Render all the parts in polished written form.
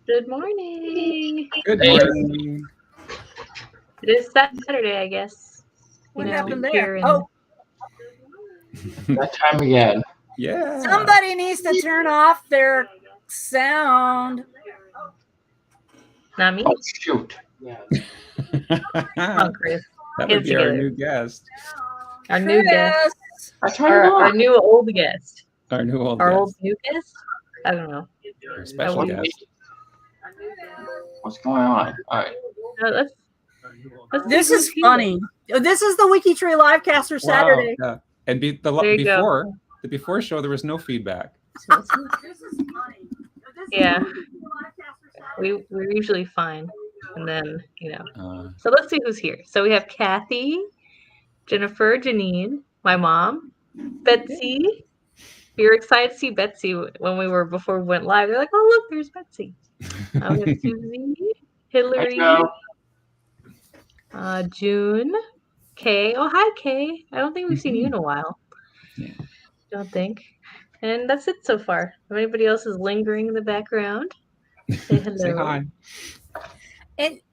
Good morning. Good morning. It is Saturday, I guess. What happened there? Oh, that time again. Yeah. Somebody needs to turn off their sound. Not me. Oh, shoot. Come on, Chris. That Get would it be our together. new guest. Our new guest. I turned it Our on. new old guest. Our new old Our guest. old new guest? I don't know. Our special What- guest. What's going on? All right. Let's This see is who's here. funny. This is the WikiTree Livecaster Saturday. Wow. Yeah. And There you go. the before show, there was no feedback. This is funny. Yeah. We're usually fine. And then, So let's see who's here. So we have Kathy, Jennifer, Jeanine, my mom, Betsy. We were excited to see Betsy before we went live. They're like, oh, look, there's Betsy. We have Susie, Hillary, June, Kay. Oh, hi, Kay. I don't think we've seen you in a while. Yeah. Don't think. And that's it so far. If anybody else is lingering in the background, say hello. Say hi.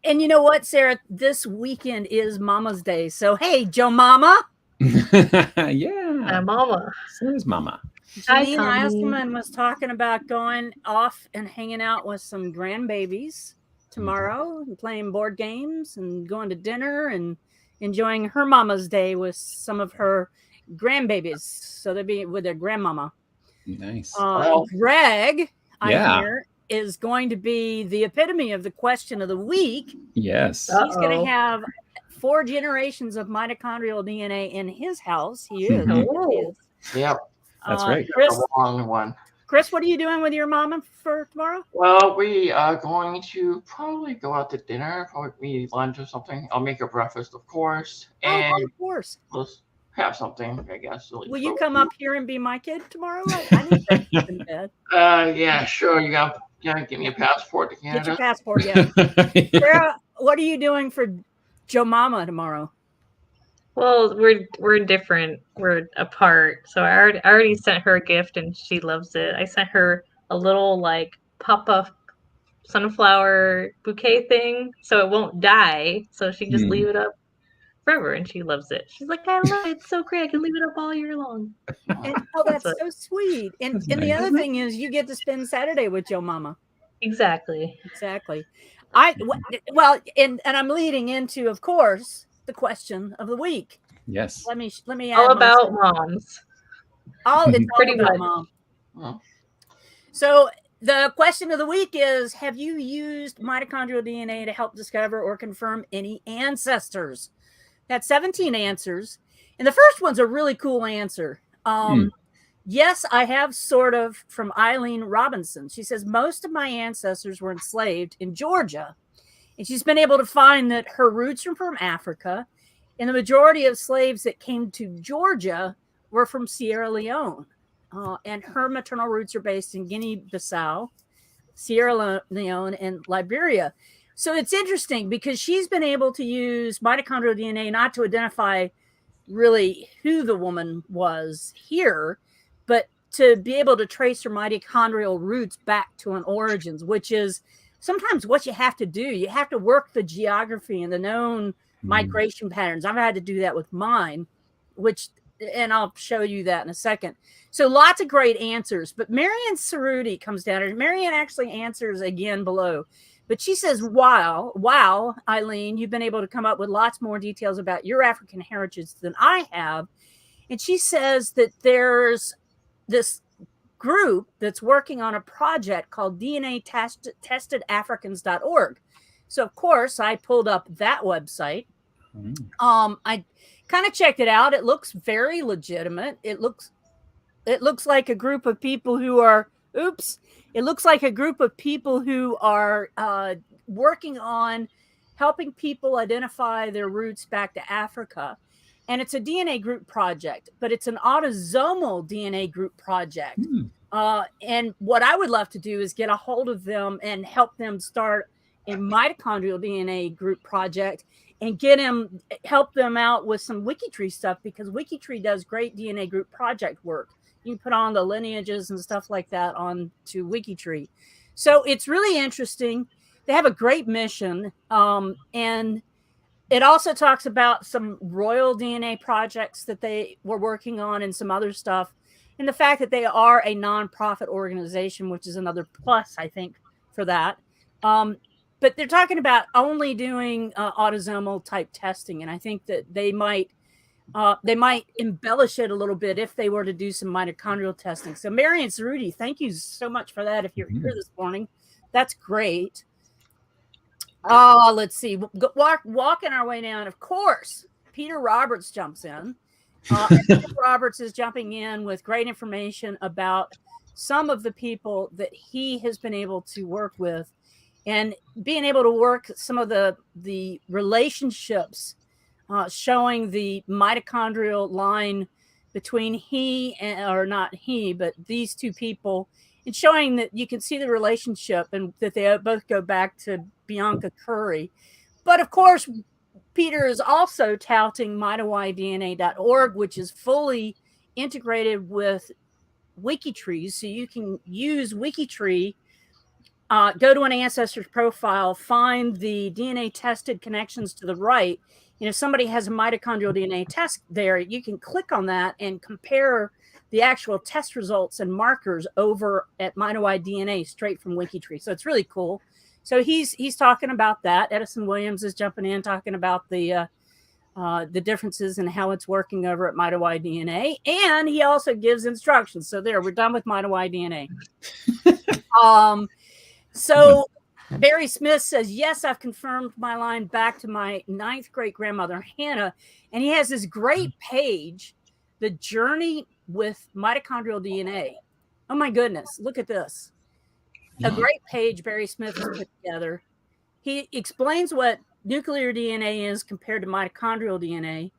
And you know what, Sarah? This weekend is Mama's Day. So, hey, Joe Mama. Yeah. Hi, Mama. So is Mama. Hi, Jeanine Tommy. Osman was talking about going off and hanging out with some grandbabies tomorrow and playing board games and going to dinner and enjoying her Mama's Day with some of her grandbabies. So they'll be with their grandmama. Nice. Greg, Yeah. I hear, is going to be the epitome of the question of the week. Yes. He's going to have 4 generations of mitochondrial DNA in his house. He is. Mhm. He is. Yep. That's right. Chris, A long one. Chris, what are you doing with your mama for tomorrow? Well, we are going to probably go out to dinner, probably lunch or something. I'll make a breakfast, of course, and Of course. let's have something, I guess. Will you come up here and be my kid tomorrow? I need breakfast in bed. Yeah, sure. You gotta give me a passport to Get your Canada. passport, yeah. Sarah, what are you doing for Joe Mama tomorrow? Well, we're different. We're apart. So I already sent her a gift and she loves it. I sent her a little like pop-up sunflower bouquet thing so it won't die. So she can just leave it up forever and she loves it. She's like, I love it. It's so great. I can leave it up all year long. And, that's so sweet. And That's the nice. other thing is you get to spend Saturday with Joe Mama. Exactly. Exactly. And I'm leading into, of course, the question of the week. Yes. Let me All add about moms. it's all Pretty about much. mom. Oh. So the question of the week is, have you used mitochondrial DNA to help discover or confirm any ancestors? That's 17 answers. And the first one's a really cool answer. Yes, I have, sort of, from Eileen Robinson. She says, most of my ancestors were enslaved in Georgia. And she's been able to find that her roots are from Africa. And the majority of slaves that came to Georgia were from Sierra Leone. And her maternal roots are based in Guinea-Bissau, Sierra Leone, and Liberia. So it's interesting because she's been able to use mitochondrial DNA not to identify really who the woman was here, but to be able to trace her mitochondrial roots back to an origins, which is sometimes what you have to do. You have to work the geography and the known migration patterns. I've had to do that with mine, and I'll show you that in a second. So lots of great answers, but Marianne Cerruti comes down, and Marianne actually answers again below. But she says, wow, Eileen, you've been able to come up with lots more details about your African heritage than I have. And she says that there's this group that's working on a project called DNA-testedafricans.org. So, of course, I pulled up that website. I kind of checked it out. It looks very legitimate. It looks like a group of people who are, working on helping people identify their roots back to Africa. And it's a DNA group project, but it's an autosomal DNA group project. And what I would love to do is get a hold of them and help them start a mitochondrial DNA group project and help them out with some WikiTree stuff, because WikiTree does great DNA group project work. You put on the lineages and stuff like that on to WikiTree. So it's really interesting. They have a great mission. And it also talks about some royal DNA projects that they were working on and some other stuff. And the fact that they are a nonprofit organization, which is another plus, I think, for that. But they're talking about only doing autosomal type testing. And I think that they might embellish it a little bit if they were to do some mitochondrial testing. So Marion Cerruti, thank you so much for that. If you're here this morning, that's great. Let's see. Walking our way down, of course, Peter Roberts jumps in. Peter Roberts is jumping in with great information about some of the people that he has been able to work with and being able to work some of the relationships showing the mitochondrial line between but these two people, and showing that you can see the relationship and that they both go back to Bianca Curry. But of course, Peter is also touting mitochondrialdnaorg, which is fully integrated with WikiTree. So you can use WikiTree, go to an ancestor's profile, find the DNA tested connections to the right. And if somebody has a mitochondrial DNA test there, you can click on that and compare the actual test results and markers over at mitochondrial straight from WikiTree. So it's really cool. So he's talking about that. Edison Williams is jumping in, talking about the differences and how it's working over at mitochondrial, and he also gives instructions. So there, we're done with mitochondrial. So Barry Smith says, yes, I've confirmed my line back to my 9th great grandmother Hannah, and he has this great page, The Journey with Mitochondrial DNA. Oh my goodness, look at this. A great page Barry Smith has put together. He explains what nuclear DNA is compared to mitochondrial DNA.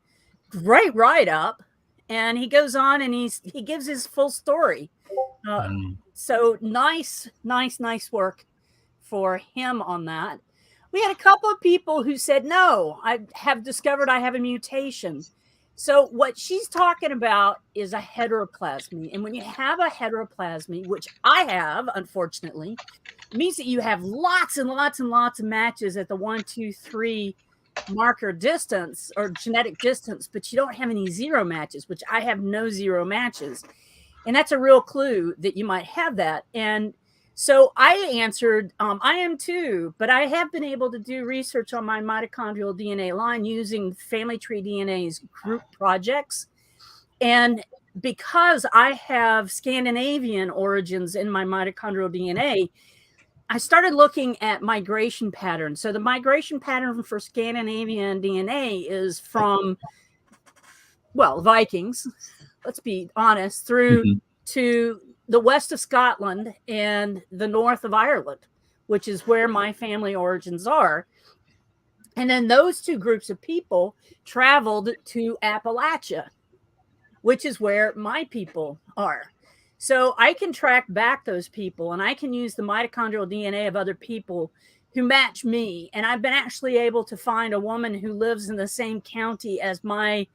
Great write-up. And he goes on and he gives his full story. So nice work for him on that. We had a couple of people who said, no, I have discovered I have a mutation. So what she's talking about is a heteroplasmy. And when you have a heteroplasmy, which I have, unfortunately, it means that you have lots and lots and lots of matches at the 1, 2, 3 marker distance or genetic distance, but you don't have any zero matches, which I have no zero matches. And that's a real clue that you might have that. And so I answered, I am too, but I have been able to do research on my mitochondrial DNA line using Family Tree DNA's group projects. And because I have Scandinavian origins in my mitochondrial DNA, I started looking at migration patterns. So the migration pattern for Scandinavian DNA is from, well, Vikings, let's be honest, through to the west of Scotland and the north of Ireland, which is where my family origins are. And then those two groups of people traveled to Appalachia, which is where my people are. So I can track back those people, and I can use the mitochondrial DNA of other people who match me. And I've been actually able to find a woman who lives in the same county as my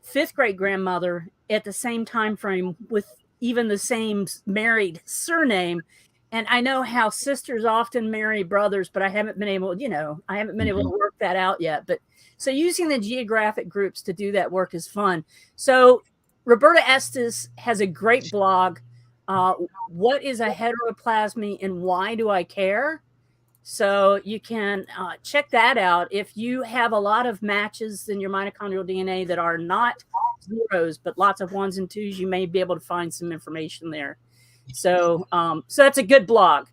5th great grandmother at the same time frame with even the same married surname. And I know how sisters often marry brothers, but I haven't been able, to work that out yet. But so using the geographic groups to do that work is fun. So Roberta Estes has a great blog. What is a heteroplasmy and why do I care? So you can check that out. If you have a lot of matches in your mitochondrial DNA that are not zeros, but lots of 1s and 2s, you may be able to find some information there. So that's a good blog.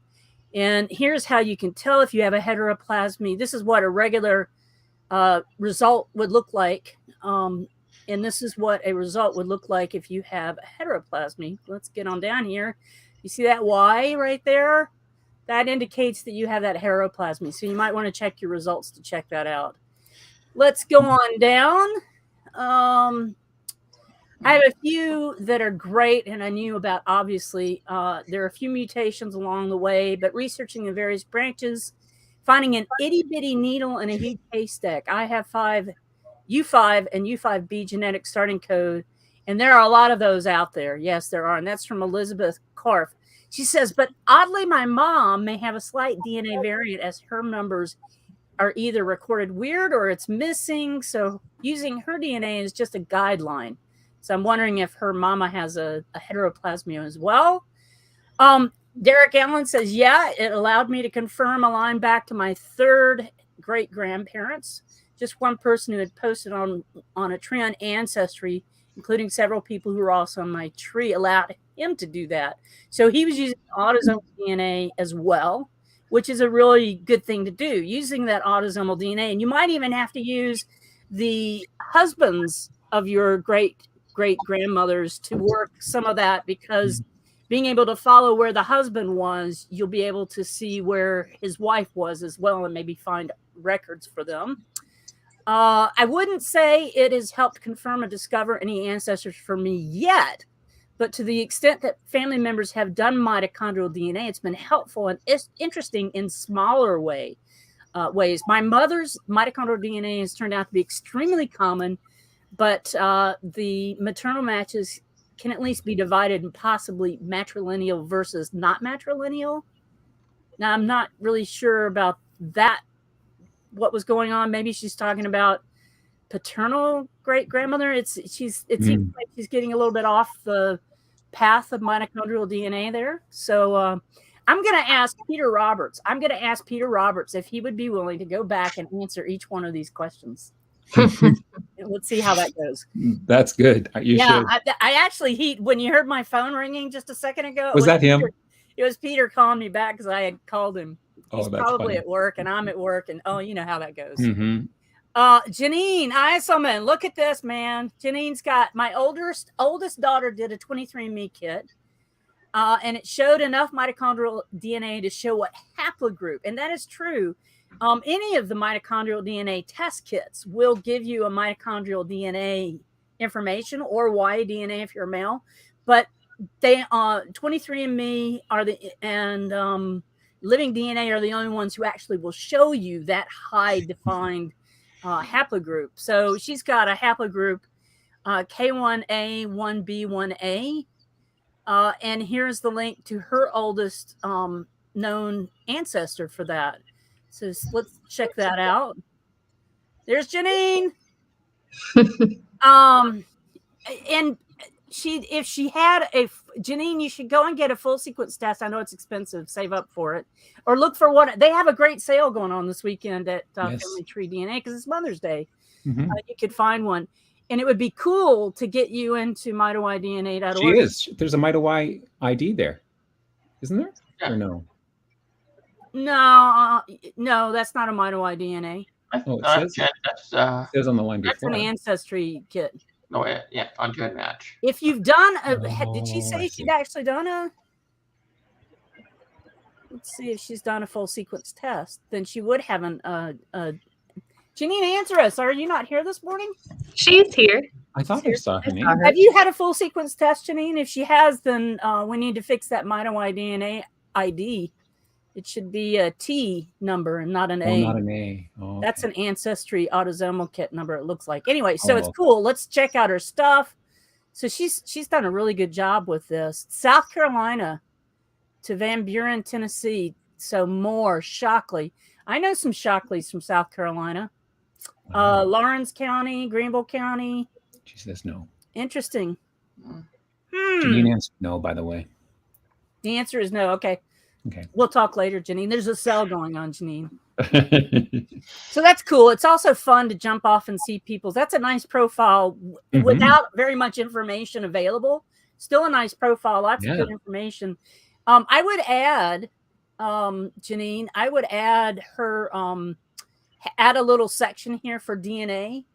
And here's how you can tell if you have a heteroplasmy. This is what a regular result would look like. And this is what a result would look like if you have a heteroplasmy. Let's get on down here. You see that Y right there? That indicates that you have that heteroplasmy. So you might want to check your results to check that out. Let's go on down. I have a few that are great, and I knew about, obviously. There are a few mutations along the way, but researching the various branches, finding an itty-bitty needle in a huge haystack. I have U5 and U5B genetic starting code, and there are a lot of those out there. Yes, there are, and that's from Elizabeth Karff. She says, but oddly, my mom may have a slight DNA variant as her numbers are either recorded weird or it's missing. So using her DNA is just a guideline. So I'm wondering if her mama has a heteroplasmy as well. Derek Allen says, yeah, it allowed me to confirm a line back to my third great grandparents. Just one person who had posted on a tree on Ancestry, including several people who were also on my tree, allowed him to do that. So he was using autosomal DNA as well, which is a really good thing to do, using that autosomal DNA. And you might even have to use the husbands of your great-great-grandmothers to work some of that, because being able to follow where the husband was, you'll be able to see where his wife was as well and maybe find records for them. I wouldn't say it has helped confirm or discover any ancestors for me yet, but to the extent that family members have done mitochondrial DNA, it's been helpful and interesting in smaller ways. My mother's mitochondrial DNA has turned out to be extremely common, but the maternal matches can at least be divided in possibly matrilineal versus not matrilineal. Now, I'm not really sure about that, what was going on. Maybe she's talking about paternal great-grandmother. It seems like she's getting a little bit off the path of mitochondrial DNA there. So I'm going to ask Peter Roberts. If he would be willing to go back and answer each one of these questions. Let's see how that goes. That's good. You should. I actually, when you heard my phone ringing just a second ago, was that him? It was Peter calling me back because I had called him. He's probably funny. at work and I'm at work, and you know how that goes. Mm-hmm. Jeanine Osman, look at this, man. Janine's got my oldest daughter did a 23andMe kit, and it showed enough mitochondrial DNA to show what haplogroup, and that is true. Any of the mitochondrial DNA test kits will give you a mitochondrial DNA information, or Y-DNA if you're a male, but they 23andMe and Living DNA are the only ones who actually will show you that high defined haplogroup. So she's got a haplogroup K1A, 1B, 1A, and here's the link to her oldest known ancestor for that. So let's check that out. There's Jeanine. And if she had Jeanine, you should go and get a full sequence test. I know it's expensive. Save up for it, or look for one. They have a great sale going on this weekend at WikiTree DNA because it's Mother's Day. Mm-hmm. You could find one, and it would be cool to get you into mitoydna.org. She is. There's a MitoY ID there, isn't there? Yeah. Or no? No, that's not a MitoY DNA. Oh, it says on the line before. That's an ancestry kit. No, yeah, on Gen Match. If you've done did she say she'd actually done a? Let's see if she's done a full sequence test. Then she would have Jeanine, answer us. Are you not here this morning? She's here. I thought I saw her name. Have you had a full sequence test, Jeanine? If she has, then we need to fix that MitoY DNA ID. It should be a T number and not an A. Not an A. Oh, okay. That's an Ancestry autosomal kit number, it looks like. Anyway, so it's cool. Let's check out her stuff. So she's done a really good job with this. South Carolina to Van Buren, Tennessee. So more Shockley. I know some Shockleys from South Carolina. Lawrence County, Greenville County. She says no. Interesting. Jeanine answered no, by the way. The answer is no. Okay. We'll talk later, Jeanine. There's a sale going on, Jeanine. So that's cool. It's also fun to jump off and see people's. That's a nice profile without very much information available. Still a nice profile. Lots of good information. I would add, Jeanine, I would add her, add a little section here for DNA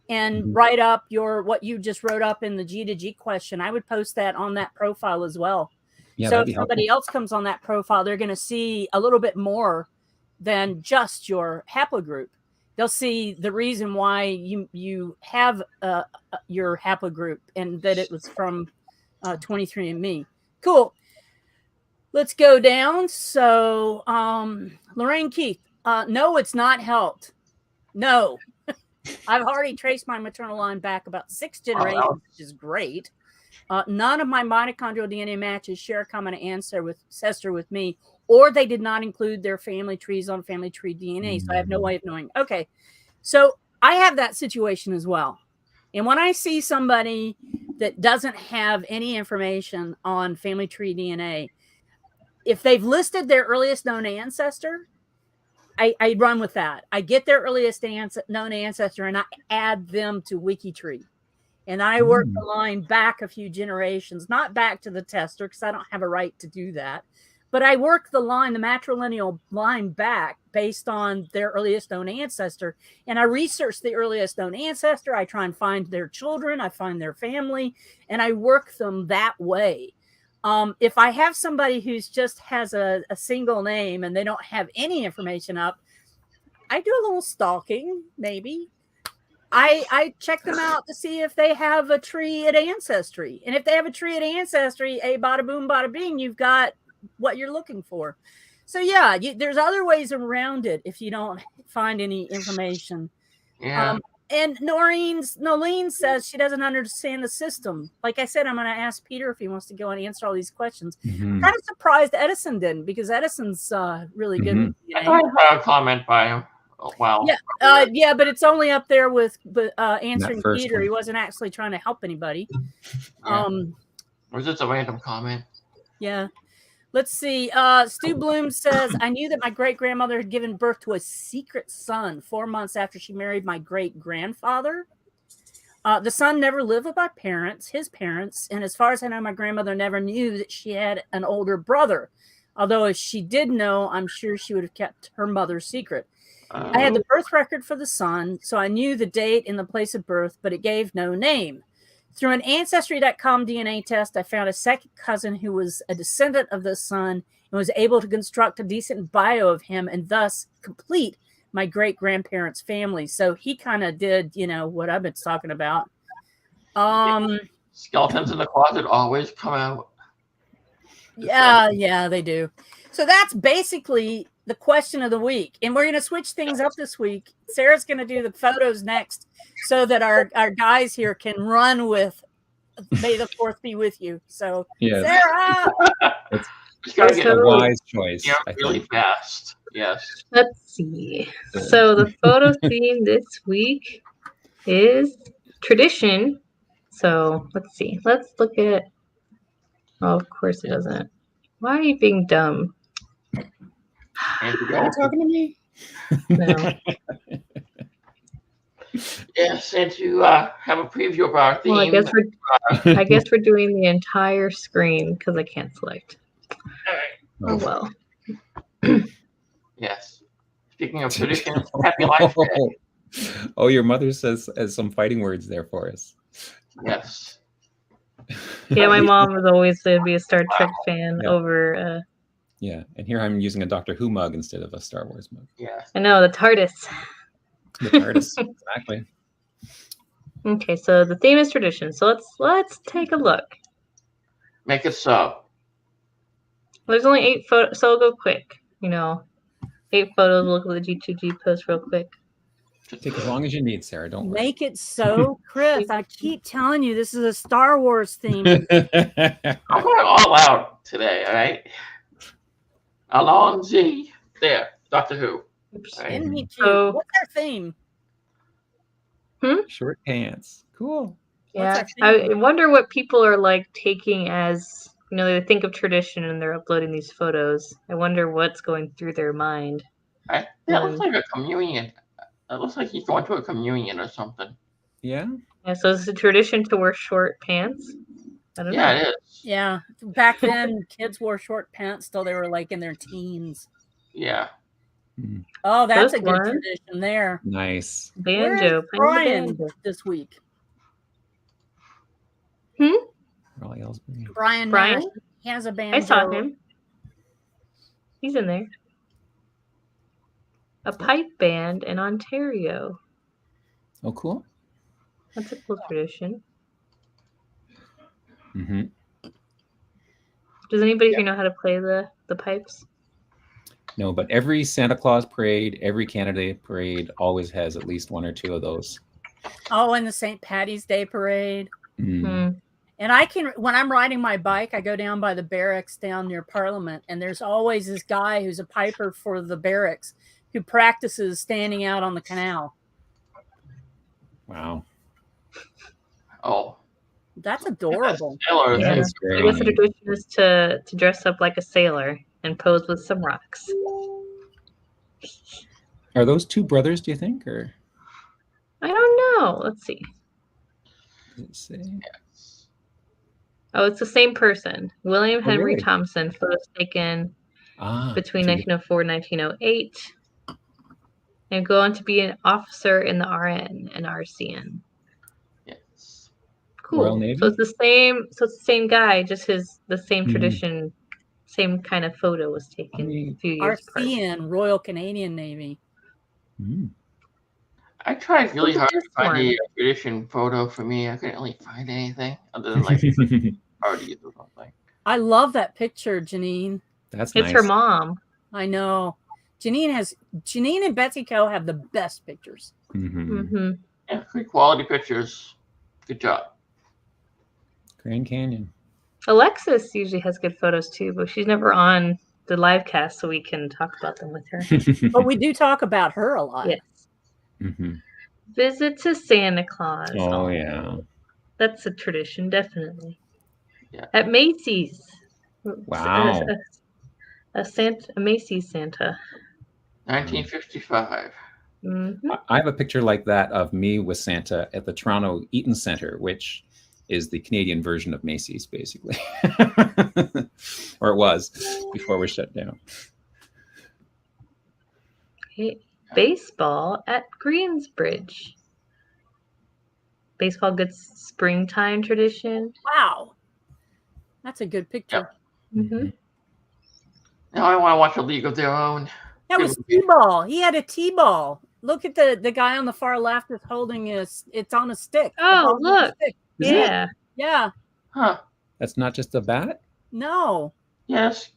and write up what you just wrote up in the G2G question. I would post that on that profile as well. Yeah, so if somebody else comes on that profile, they're going to see a little bit more than just your haplogroup. They'll see the reason why you have your haplogroup and that it was from 23andMe. Cool. Let's go down. So Lorraine Keith, no, it's not helped. No. I've already traced my maternal line back about 6 generations, which is great. None of my mitochondrial DNA matches share a common ancestor with me, or they did not include their family trees on family tree DNA. So I have no way of knowing. Okay. So I have that situation as well. And when I see somebody that doesn't have any information on family tree DNA, if they've listed their earliest known ancestor, I run with that. I get their earliest known ancestor and I add them to WikiTree. And I work the line back a few generations, not back to the tester because I don't have a right to do that. But I work the line, the matrilineal line back based on their earliest known ancestor. And I research the earliest known ancestor. I try and find their children. I find their family. And I work them that way. If I have somebody who's just has a single name and they don't have any information up, I do a little stalking, maybe. I check them out to see if they have a tree at Ancestry. And if they have a tree at Ancestry, bada boom, bada bing, you've got what you're looking for. So yeah, there's other ways around it if you don't find any information. Yeah. And Nolene says she doesn't understand the system. Like I said, I'm going to ask Peter if he wants to go and answer all these questions. I'm kind of surprised Edison didn't, because Edison's really good. I had a comment by him. Oh, wow. Yeah, yeah, but it's only up there with answering Peter. He wasn't actually trying to help anybody. Yeah. Or is this a random comment? Yeah. Let's see. Stu Bloom says, I knew that my great-grandmother had given birth to a secret son 4 months after she married my great-grandfather. The son never lived with his parents, and as far as I know, my grandmother never knew that she had an older brother. Although if she did know, I'm sure she would have kept her mother's secret. I had the birth record for the son, so I knew the date and the place of birth, but it gave no name. Through an Ancestry.com DNA test, I found a second cousin who was a descendant of the son and was able to construct a decent bio of him and thus complete my great-grandparents' family. So he kind of did, what I've been talking about. Skeletons in the closet always come out. Yeah, they do. So that's basically the question of the week. And we're going to switch things up this week. Sarah's going to do the photos next so that our guys here can run with May the 4th be with you. So, yes. Sarah! It's got to get a wise choice. Yeah, really fast. Yes. Let's see. So the photo theme this week is tradition. So let's see. Let's look at. Oh, of course it doesn't. Why are you being dumb? Are you talking to me? No. Yes, and to have a preview of our theme. Well, I guess we're doing the entire screen because I can't select. All right. Oh well. Yes. Speaking of traditions, happy Life Day. Oh, your mother has some fighting words there for us. Yes. Yeah, my mom was always going to be a Star Trek fan over. Yeah, and here I'm using a Doctor Who mug instead of a Star Wars mug. Yeah. I know, the TARDIS. The TARDIS, exactly. Okay, so the theme is tradition. So let's take a look. Make it so. There's only 8 photos, so I'll go quick. 8 photos. We'll look at the G2G post real quick. Take as long as you need, Sarah. Don't worry. Make it so, Chris. I keep telling you, this is a Star Wars theme. I'm going all out today, all right? Alonzi. There. Doctor Who. Right. So, what's our theme? Short pants. Cool. Yeah. I wonder what people are like taking as, they think of tradition and they're uploading these photos. I wonder what's going through their mind. That looks like a communion. It looks like he's going to a communion or something. Yeah. Yeah. So it's a tradition to wear short pants. I don't know. It is. Yeah. Back then, kids wore short pants till they were like in their teens. Yeah. Oh, that's a good tradition there. Nice. Banjo. Brian this week. Brian. He has a banjo. I saw him. He's in there. A pipe band in Ontario. Oh, cool. That's a cool tradition. Mm-hmm. Does anybody here know how to play the pipes? No, but every Santa Claus parade, every Canada parade always has at least 1 or 2 of those. Oh, and the St. Patty's Day parade. Mm. And when I'm riding my bike, I go down by the barracks down near Parliament, and there's always this guy who's a piper for the barracks who practices standing out on the canal. Wow. Oh. That's adorable. Yeah. That's great. I guess the tradition is to dress up like a sailor and pose with some rocks. Are those two brothers, do you think? Or I don't know. Let's see. does it say? Oh, it's the same person. William Henry really? Thompson, photos taken between two. 1904 and 1908. And go on to be an officer in the RN and RCN. Yes. Cool. Royal Navy? So it's the same guy, just the same tradition, same kind of photo was taken a few years apart. RCN, Royal Canadian Navy. I tried really hard to find a tradition photo for me. I couldn't really find anything other than like parties or something. I love that picture, Jeanine. That's It's nice. her mom. I know. Jeanine and Betsy Co have the best pictures. Yeah, good quality pictures. Good job. Grand Canyon. Alexis usually has good photos too, but she's never on the live cast, so we can talk about them with her. But we do talk about her a lot. Yes. Visit to Santa Claus. Oh, yeah. That's a tradition, definitely. Yeah. At Macy's. Wow. A Macy's Santa. 1955. I have a picture like that of me with Santa at the Toronto Eaton Centre, which is the Canadian version of Macy's, basically. Or it was before we shut down. Okay. Baseball at Greensbridge. Baseball, good springtime tradition. Wow. That's a good picture. Mm-hmm. Now I want to watch a League of Their Own. That was T-ball. He had a T-ball. Look at the guy on the far left is holding it's on a stick. Oh, look. Yeah. Yeah. Huh. That's not just a bat? No. Yes.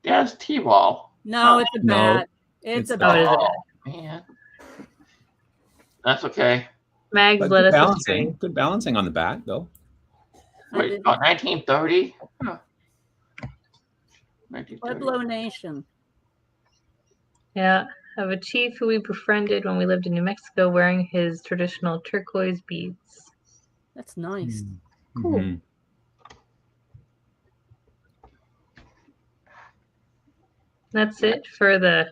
Yes, T-ball. No, it's a bat. It's a bat. Oh, man. That's okay. Mags But let good us balancing. Good balancing on the bat, though. Wait, 1930? Huh. 1930. Pueblo Nation. Yeah. I have a chief who we befriended when we lived in New Mexico wearing his traditional turquoise beads. That's nice. Cool. That's it for that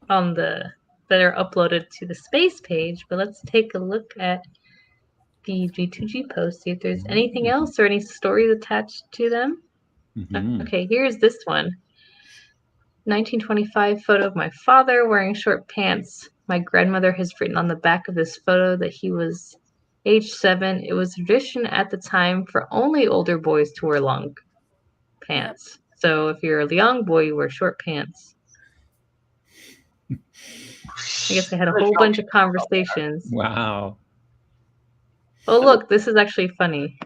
are uploaded to the space page, but let's take a look at the G2G post, see if there's anything else or any stories attached to them. Okay, here's this one. 1925 photo of my father wearing short pants. My grandmother has written on the back of this photo that he was age 7. It was tradition at the time for only older boys to wear long pants. So if you're a young boy, you wear short pants. I guess I had a whole bunch of conversations. Wow. Oh, look, this is actually funny.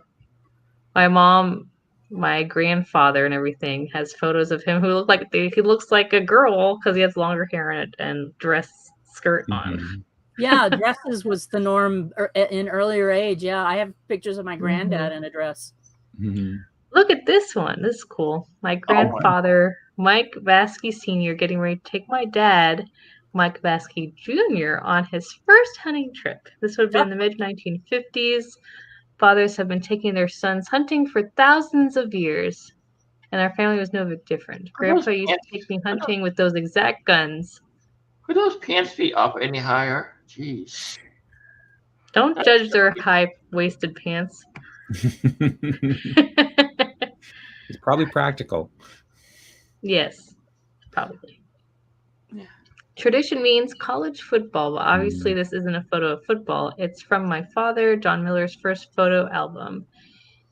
My mom, my grandfather and everything has photos of him who look like he looks like a girl because he has longer hair and dress skirt on. Yeah, dresses was the norm in earlier age. Yeah, I have pictures of my granddad in a dress. Look at this one. This is cool. My grandfather, Mike Vasky Sr., getting ready to take my dad, Mike Vasky Jr., on his first hunting trip. This would have been in the mid-1950s. Fathers have been taking their sons hunting for thousands of years, and our family was no bit different. Grandpa used to take me hunting with those exact guns. Could those pants be up any higher? Jeez. Don't judge their high-waisted pants. It's probably practical. Yes, probably. Yeah. Tradition means college football, but obviously this isn't a photo of football. It's from my father, John Miller's first photo album.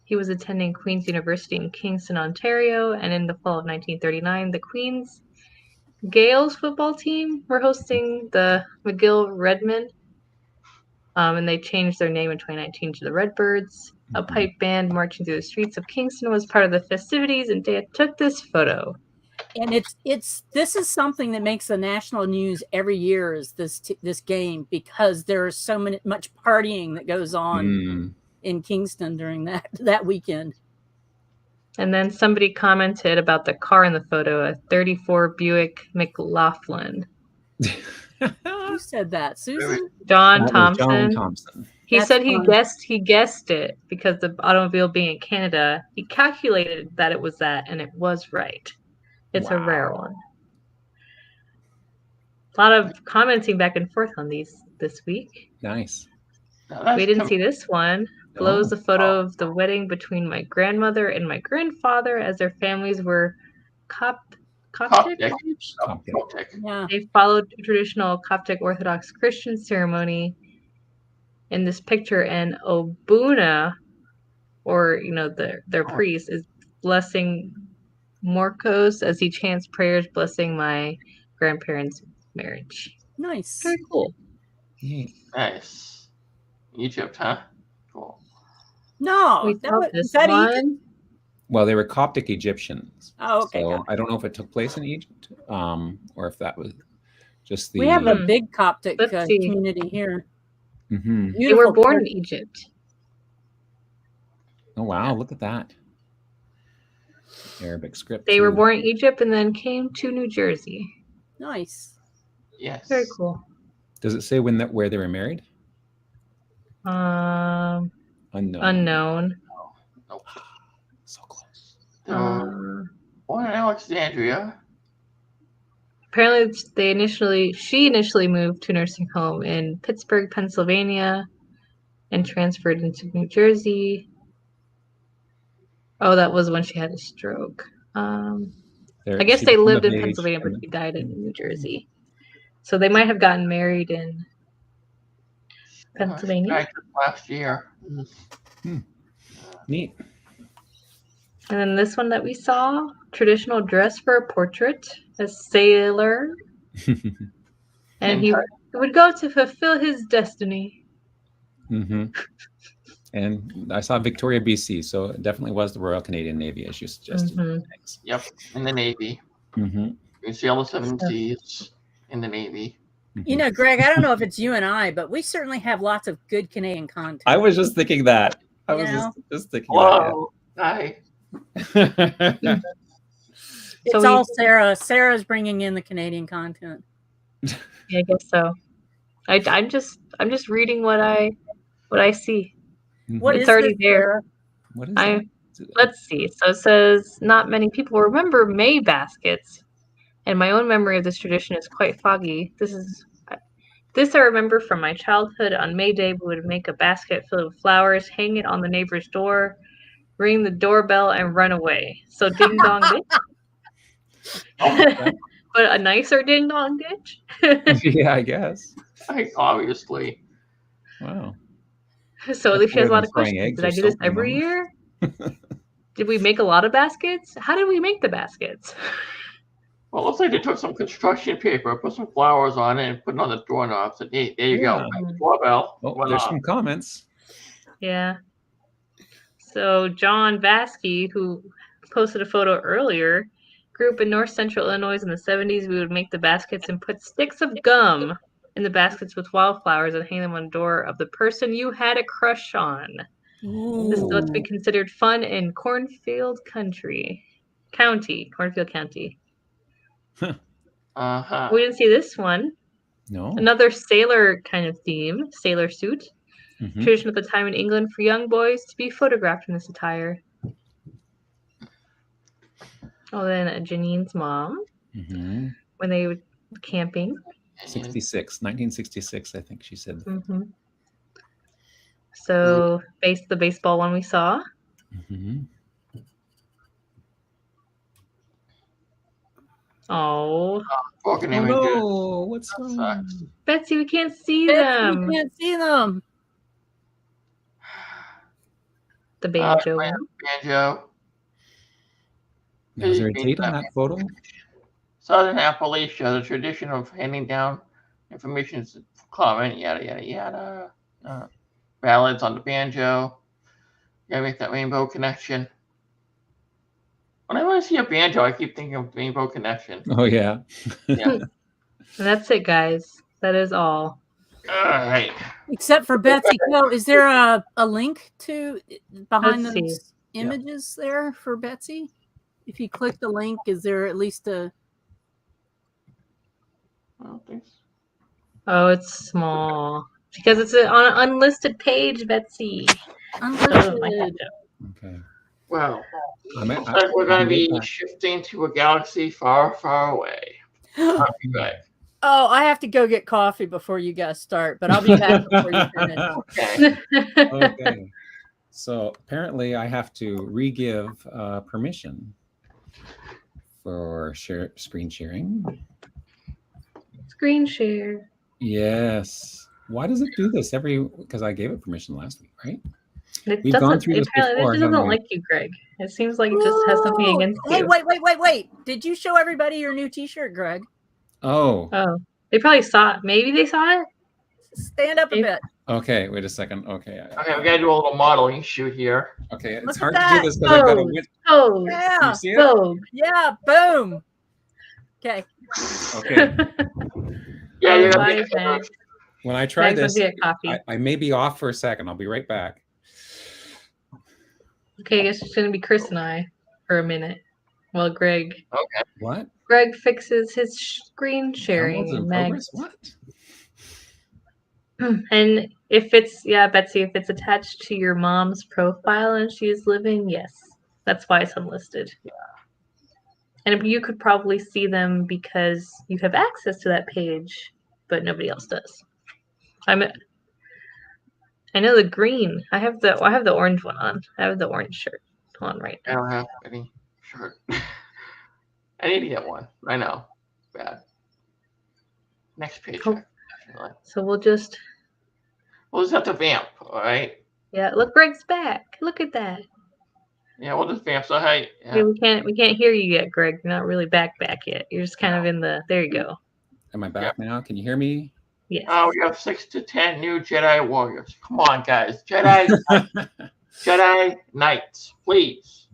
He was attending Queen's University in Kingston, Ontario, and in the fall of 1939, the Queen's Gales football team were hosting the McGill Redmen, and they changed their name in 2019 to the Redbirds. A pipe band marching through the streets of Kingston was part of the festivities, and Dad took this photo. And this is something that makes the national news every year is this game, because there's much partying that goes on. in Kingston during that weekend. And then somebody commented about the car in the photo, a 34 Buick McLaughlin. Who said that? Susan? John That was Thompson. John Thompson. He That's said fun. he guessed it because the automobile being in Canada, he calculated that it was that, and it was right. It's a rare one. A lot of commenting back and forth on these this week. Nice. We didn't see this one. Blows a photo of the wedding between my grandmother and my grandfather as their families were Coptic. Yeah. They followed a traditional Coptic Orthodox Christian ceremony. In this picture, and Obuna, or their priest, is blessing Morcos as he chants prayers blessing my grandparents' marriage. Nice. Very cool. Nice. Egypt, huh? Cool. No, is that Egypt? Well, they were Coptic Egyptians. Oh, okay. So I don't know if it took place in Egypt, or if that was just the. We have a big Coptic community here. Mm-hmm. They were born in Egypt. Oh wow! Look at that Arabic script. They were born in Egypt and then came to New Jersey. Nice. Yes. Very cool. Does it say where they were married? Unknown. Nope. So close. Born in Alexandria. Apparently, she initially moved to a nursing home in Pittsburgh, Pennsylvania, and transferred into New Jersey. Oh, that was when she had a stroke. I guess they lived in Pennsylvania, but she died in New Jersey. So they might have gotten married in Pennsylvania. Last year. Neat. And then this one that we saw, traditional dress for a portrait, a sailor. And he would go to fulfill his destiny. Mm-hmm. And I saw Victoria, BC, so it definitely was the Royal Canadian Navy, as you suggested. Mm-hmm. Yep, in the Navy. Mm-hmm. You can see all the 7 seas in the Navy. Mm-hmm. Greg, I don't know if it's you and I, but we certainly have lots of good Canadian content. I was just thinking that. I was just thinking Whoa, hi. that. It's all Sarah. Sarah's bringing in the Canadian content. Yeah, I guess so. I'm just reading what I see. It's already there. What is that? Let's see. So it says, not many people remember May baskets, and my own memory of this tradition is quite foggy. This I remember from my childhood. On May Day, we would make a basket filled with flowers, hang it on the neighbor's door, ring the doorbell, and run away. So ding dong ditch. But a nicer ding dong ditch. Yeah, I guess. Obviously. Wow. So at least she has a lot of questions. Did I do this every year? Did we make a lot of baskets? How did we make the baskets? Well, it looks like they took some construction paper, put some flowers on it, and put it on the doorknobs. And there you go. Doorbell. Oh, there's some comments. Yeah. So John Vasky, who posted a photo earlier, grew up in north central Illinois in the 70s. We would make the baskets and put sticks of gum in the baskets with wildflowers and hang them on the door of the person you had a crush on. Ooh. This is what to be considered fun in Cornfield County. Uh-huh. We didn't see this one. No. Another sailor kind of theme, sailor suit. Mm-hmm. Tradition at the time in England for young boys to be photographed in this attire. Oh, then Jeanine's mom, when they were camping. 1966, I think she said. Mm-hmm. So, the baseball one we saw. Mm-hmm. Oh no! What's wrong? Betsy, we can't see them. We can't see them. The banjo. Banjo. Is there a date on that photo? Southern Appalachia, the tradition of handing down information is common, yada, yada, yada. Ballads on the banjo. Gotta make that rainbow connection. Whenever I see a banjo, I keep thinking of Rainbow Connection. Oh, yeah. Yeah. And that's it, guys. That is all. All right. Except for Betsy Co. Is there a link to behind Let's those see. images there for Betsy? If you click the link, is there at least a... I don't think so. Oh, it's small. Because it's on an unlisted page, Betsy. unlisted? Okay. Well, I'm looks like we're going to be shifting to a galaxy far, far away. I'll be back. Oh, I have to go get coffee before you guys start, but I'll be back before you finish. Okay. Okay. So apparently I have to re-give permission for screen sharing. Screen share. Yes. Why does it do this because I gave it permission last week, right? We've gone through this before. It just doesn't like you, Greg. It seems like it just has something against you. Hey, wait. Did you show everybody your new t-shirt, Greg? Oh. They probably saw it. Maybe they saw it. Stand up a bit. Okay, wait a second. Okay. Okay, we gotta do a little modeling shoot here. Okay, it's Look hard at to do this because I've got to win. Oh, Yeah. You see it? Yeah, boom. Okay. Okay. Yeah, you're bye, gonna be Max. When I try Max, this, I'll get coffee. I may be off for a second. I'll be right back. Okay, I guess it's gonna be Chris and I for a minute. Well, Greg. Okay. What? Greg fixes his screen sharing. Downloads in Max. progress? What? And if it's Betsy, if it's attached to your mom's profile and she's living, yes, that's why it's unlisted. Yeah. And you could probably see them because you have access to that page, but nobody else does. I know the green. I have the orange one on. I have the orange shirt on right now. I don't have any shirt. I need to get one. I know. Bad. Next page. Oh. So we'll just have to vamp, all right? Yeah, look, Greg's back. Look at that. Yeah, we'll just vamp. So hey, Yeah, we can't hear you yet, Greg. You're not really back yet. You're just kind of in the. There you go. Am I back now? Can you hear me? Yes. We have 6 to 10 new Jedi warriors. Come on, guys. Jedi Knights, please.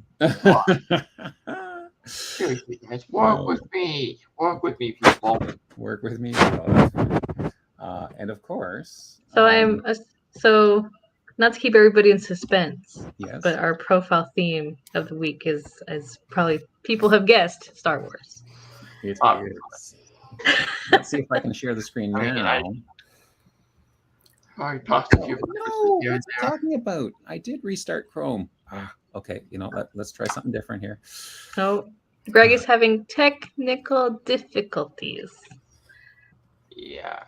Seriously, guys, work with me. Work with me, people. Work with me. And of course. So not to keep everybody in suspense. Yes. But our profile theme of the week is, as probably people have guessed, Star Wars. It is. Let's see if I can share the screen now. I talked to you. No, what are you talking about? I did restart Chrome. Okay, let's try something different here. Oh, Greg is having technical difficulties. Yeah.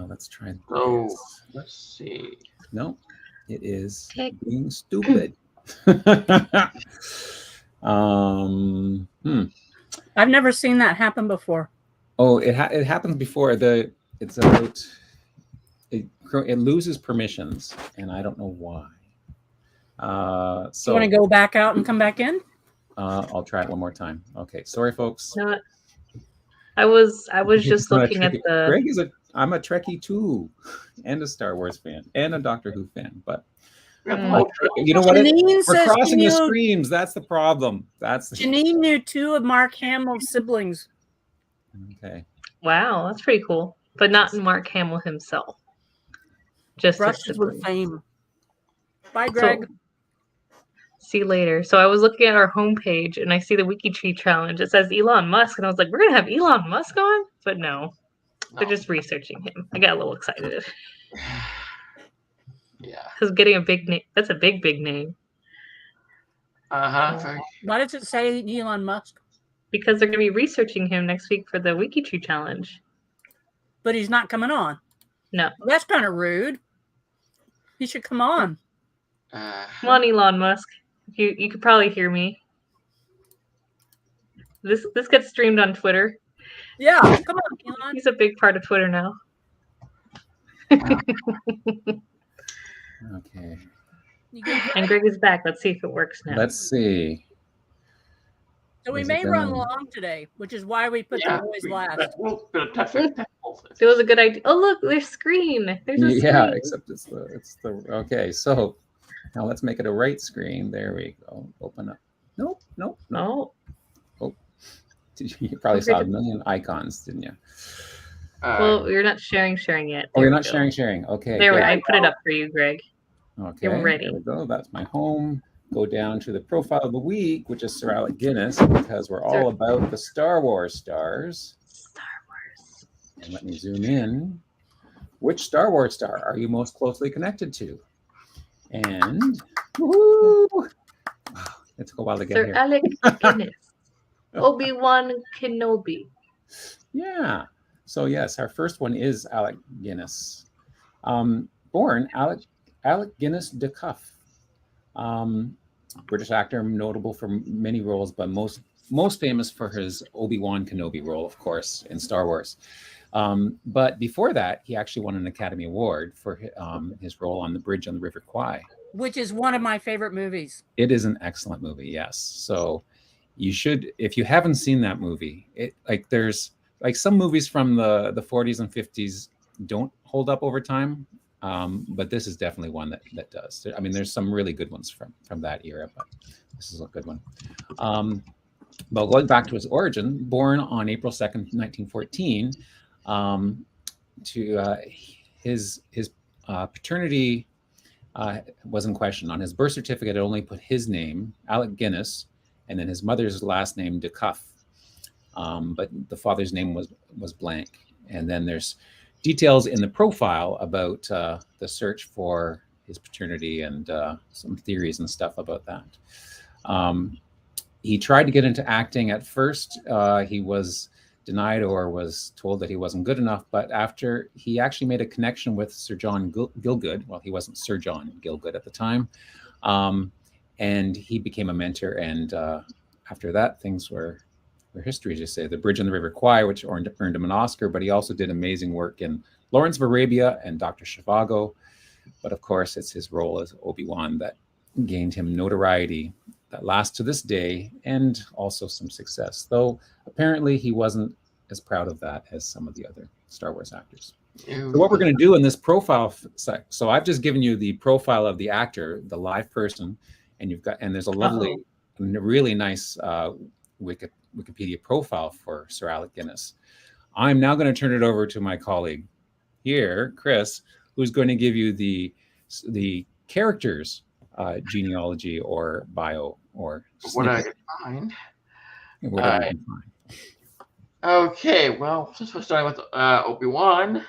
Let's try this. So let's see. No, it is being stupid. I've never seen that happen before. Oh, it happens before. It's about it loses permissions, and I don't know why. So you want to go back out and come back in? I'll try it one more time. Okay, sorry, folks. No, I was just looking at the. Greg I'm a Trekkie too, and a Star Wars fan, and a Doctor Who fan. But you know what? We're crossing the streams. That's the problem. Jeanine knew 2 of Mark Hamill's siblings. Okay. Wow, that's pretty cool. But not Mark Hamill himself. Just brushes with fame. Bye, Greg. See you later. So I was looking at our homepage and I see the WikiTree challenge. It says Elon Musk, and I was like, we're gonna have Elon Musk on? But no. They're just researching him. I got a little excited. Yeah. Because getting a big name, that's a big name. Why does it say Elon Musk? Because they're going to be researching him next week for the WikiTree challenge. But he's not coming on. No. Well, that's kind of rude. He should come on. Come on, Elon Musk. You could probably hear me. This gets streamed on Twitter. Yeah, come on, Elon. He's a big part of Twitter now. Okay. And Greg is back. Let's see if it works now. Let's see. So we may run long today, which is why we put the boys last. It was a good idea. Oh, look, there's screen. There's a screen. Yeah, except it's the okay. So now let's make it a right screen. There we go. Open up. Nope. Oh. Oh, you probably saw a million icons, didn't you? Well, you're not sharing yet. Oh, you're not sharing. Okay. There, I put it up for you, Greg. Okay. You're ready. There we go. That's my home. Go down to the profile of the week, which is Sir Alec Guinness, because we're all about the Star Wars stars. Star Wars. And let me zoom in. Which Star Wars star are you most closely connected to? And woo-hoo! It took a while to get Sir here. Alec Guinness. Obi-Wan Kenobi. Yeah. So yes, our first one is Alec Guinness. Born Alec Guinness de Cuff. British actor, notable for many roles, but most famous for his Obi-Wan Kenobi role, of course, in Star Wars. But before that, he actually won an Academy Award for his role on the bridge on the River Kwai, which is one of my favorite movies. It is an excellent movie, yes. So you should, if you haven't seen that movie, there's some movies from the 40s and 50s don't hold up over time. But this is definitely one that does. I mean, there's some really good ones from that era, but this is a good one. But going back to his origin, born on April 2nd, 1914, his paternity was in question. On his birth certificate, it only put his name, Alec Guinness, and then his mother's last name, de Cuff. But the father's name was blank. And then there's details in the profile about the search for his paternity and some theories and stuff about that. He tried to get into acting at first. He was denied or was told that he wasn't good enough. But after he actually made a connection with Sir John Gielgud, well, he wasn't Sir John Gielgud at the time, and he became a mentor. And after that, things were history, as you say. The Bridge on the River Kwai, which earned him an Oscar, but he also did amazing work in Lawrence of Arabia and Dr. Zhivago. But of course, it's his role as Obi-Wan that gained him notoriety that lasts to this day, and also some success, though apparently he wasn't as proud of that as some of the other Star Wars actors. So what we're going to do in this profile, so I've just given you the profile of the actor, the live person, and there's a lovely, really nice Wikipedia profile for Sir Alec Guinness. I'm now going to turn it over to my colleague here, Chris, who's going to give you the character's genealogy or bio or what I can find. Okay, well, since we're starting with Obi-Wan,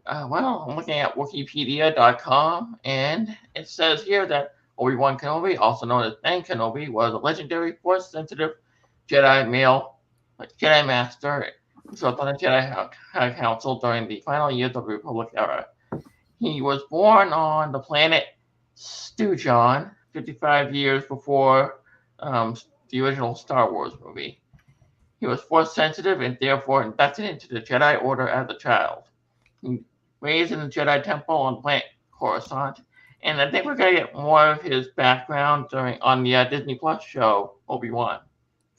well, I'm looking at wikipedia.com, and it says here that Obi-Wan Kenobi, also known as Ben Kenobi, was a legendary Force-sensitive Jedi Master who served on the Jedi Council during the final years of the Republic era. He was born on the planet Stujon 55 years before the original Star Wars movie. He was Force sensitive and therefore inducted into the Jedi Order as a child. He raised in the Jedi Temple on the planet Coruscant, and I think we're going to get more of his background on the Disney Plus show Obi-Wan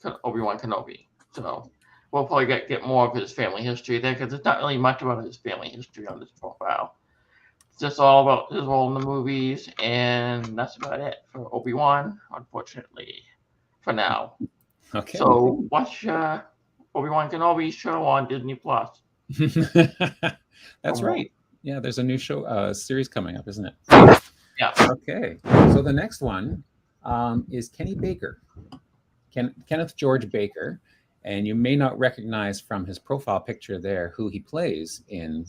Kenobi. So we'll probably get more of his family history there, because there's not really much about his family history on this profile. It's just all about his role in the movies, and that's about it for Obi-Wan, unfortunately, for now. Okay. So watch Obi-Wan Kenobi show on Disney Plus. That's right. Yeah, there's a new show series coming up, isn't it? Yeah. Okay. So the next one is Kenny Baker. Kenneth George Baker, and you may not recognize from his profile picture there who he plays in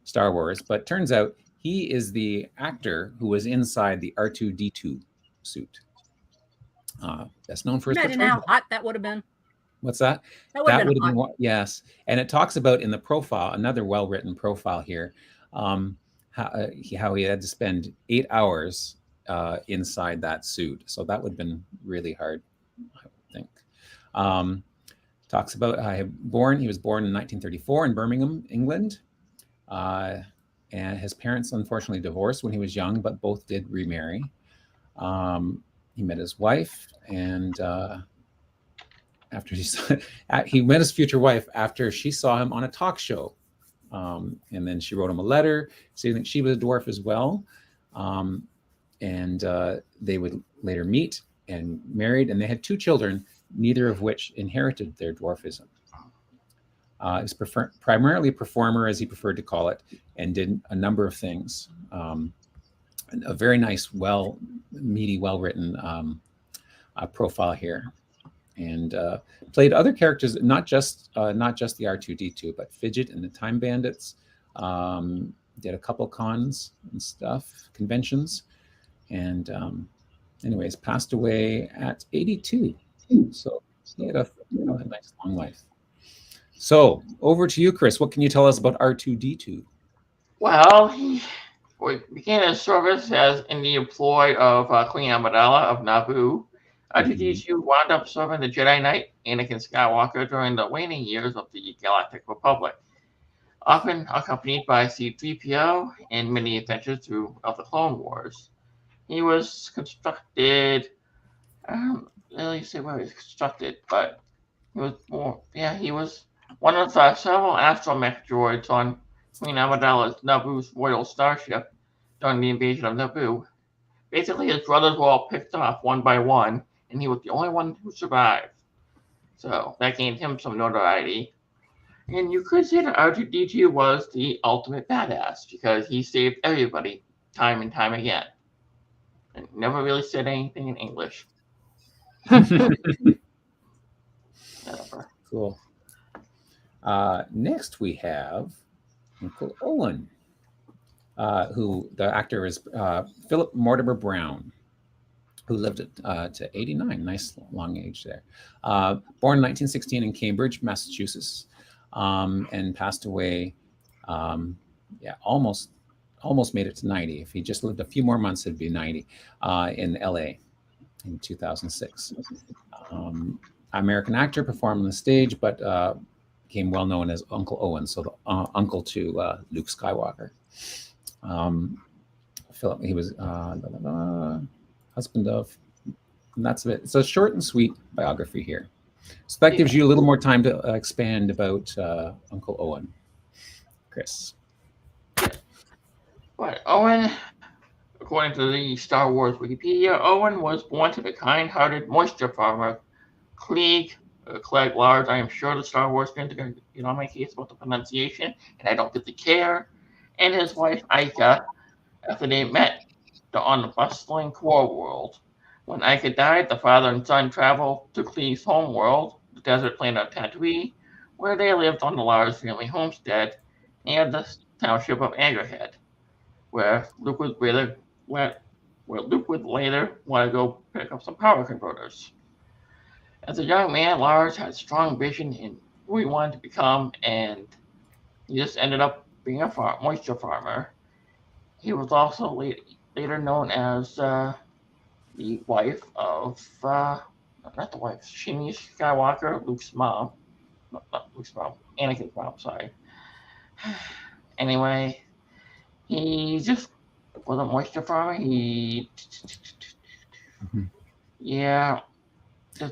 Star Wars, but turns out he is the actor who was inside the R2-D2 suit. That's known for his Imagine how hot that would have been. What's that? That would have been hot. Yes. And it talks about in the profile, another well-written profile here, how he had to spend 8 hours inside that suit. So that would have been really hard, I would think. Talks about he was born in 1934 in Birmingham, England. And his parents unfortunately divorced when he was young, but both did remarry. He met his wife, and after he met his future wife after she saw him on a talk show. And then she wrote him a letter saying that she was a dwarf as well. And they would later meet and married, and they had 2 children, neither of which inherited their dwarfism. He was primarily a performer, as he preferred to call it, and did a number of things. A very nice, meaty, well-written profile here, and played other characters, not just the R2D2, but Fidget and the Time Bandits. Did a couple cons and conventions, and anyways, passed away at 82. So he had a nice long life. So over to you, Chris. What can you tell us about R2D2? Well, he began his service as in the employ of Queen Amidala of Naboo. R2D2 wound up serving the Jedi Knight Anakin Skywalker during the waning years of the Galactic Republic, often accompanied by C-3PO in many adventures of the Clone Wars. He was constructed, I don't really say where he was constructed, but he was one of several astromech droids on Queen Amidala's Naboo's royal starship during the invasion of Naboo. Basically, his brothers were all picked off one by one, and he was the only one who survived. So that gained him some notoriety. And you could say that R2D2 was the ultimate badass because he saved everybody time and time again. And never really said anything in English. Cool. Next we have Uncle Owen, who the actor is Philip Mortimer Brown, who lived to 89. Nice long age there. Born in 1916 in Cambridge, Massachusetts, and passed away. Almost made it to 90. If he just lived a few more months, it'd be 90 in LA in 2006. American actor, performed on the stage, but became well known as Uncle Owen, so the uncle to Luke Skywalker. Philip, he was husband of, and that's it. It's a short and sweet biography here. So that gives you a little more time to expand about Uncle Owen. Chris. But Owen, according to the Star Wars Wikipedia, Owen was born to the kind-hearted moisture farmer Clegg Lars. I am sure the Star Wars fans are going to get on my case about the pronunciation, and I don't really care. And his wife Ika, after they met on the bustling core world. When Ika died, the father and son traveled to Clegg's home world, the desert planet Tatooine, where they lived on the Lars family homestead near the township of Angerhead, where Luke would later want to go pick up some power converters. As a young man, Lars had strong vision in who he wanted to become, and he just ended up being a moisture farmer. He was also later known as the wife of, not the wife, Jeanine Skywalker, Luke's mom. Not Luke's mom, Anakin's mom, sorry. Anyway, he just was a moisture farmer.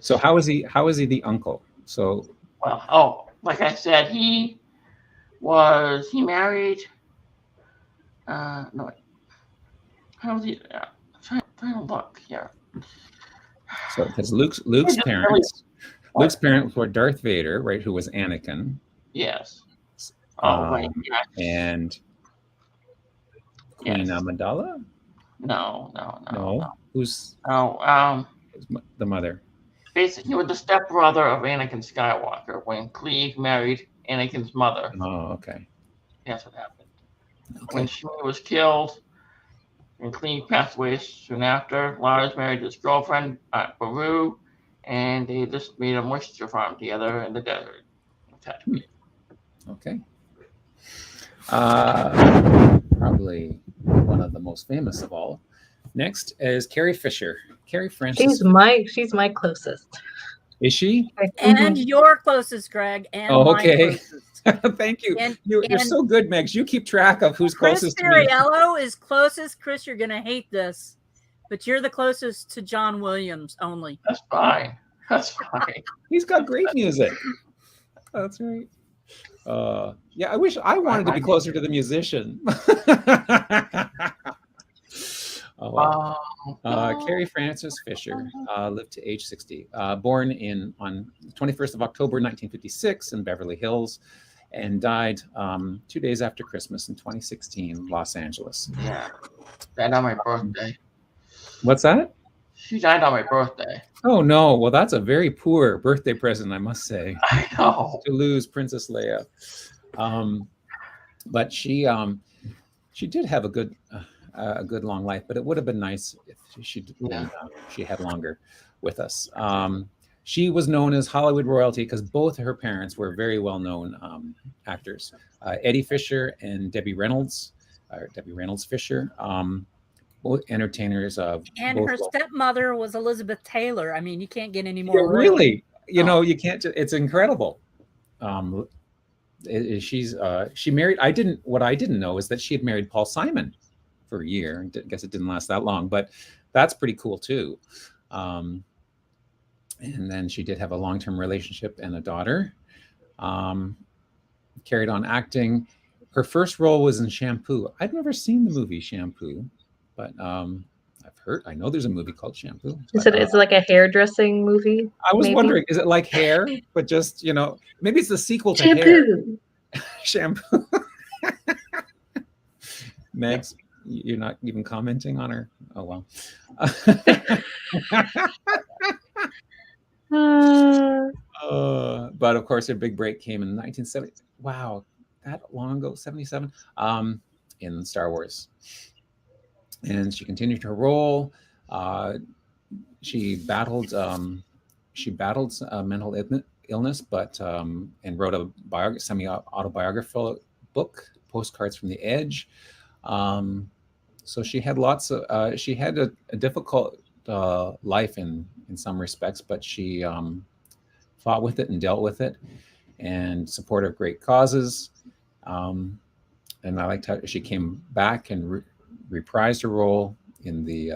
So how is he the uncle? So like I said, he married how was he? Trying to look here. So because Luke's parents were Darth Vader, right, who was Anakin. Yes. Right. Yes. And Queen Amidala? No. Who's the mother? Basically, he was the stepbrother of Anakin Skywalker when Clegg married Anakin's mother. Oh, okay. That's what happened. Okay. When she was killed and Clegg passed away soon after, Lars married his girlfriend, Baru, and they just made a moisture farm together in the desert. Okay. Probably one of the most famous of all. Next is Carrie Fisher. Carrie Francis. She's my closest. Is she? And your closest, Greg. And okay. Thank you. You're so good, Megs. You keep track of who's closest to me. Farrialo is closest. Chris, you're going to hate this, but you're the closest to John Williams only. That's fine. He's got great music. That's right. I wish I wanted to be closer to the musician. Oh, well. Carrie Frances Fisher lived to age 60. Born on 21st of October 1956 in Beverly Hills, and died 2 days after Christmas in 2016, Los Angeles. Yeah, died on my birthday. What's that? She died on my birthday. Oh no! Well, that's a very poor birthday present, I must say. I know. To lose Princess Leia. But she did have a good long life. But it would have been nice if she had longer with us. She was known as Hollywood royalty because both of her parents were very well-known actors, Eddie Fisher and Debbie Reynolds Fisher. Both entertainers. And her stepmother was Elizabeth Taylor. I mean, you can't get any more. Yeah, really, you can't. It's incredible. She married. What I didn't know is that she had married Paul Simon for a year. I guess it didn't last that long, but that's pretty cool too. And then she did have a long-term relationship and a daughter. Carried on acting. Her first role was in Shampoo. I've never seen the movie Shampoo, but I know there's a movie called Shampoo. Is it like a hairdressing movie? I was wondering, is it like Hair, but just, maybe it's the sequel to Shampoo. Hair. Shampoo. Megs, you're not even commenting on her? Oh, well. But of course, her big break came in 1970. Wow, that long ago, 77, in Star Wars. And she continued her role. She battled mental illness, but and wrote a semi-autobiographical book, Postcards from the Edge. So she had she had a difficult life in some respects, but she fought with it and dealt with it, and supported great causes. And I liked how she came back and reprised her role in the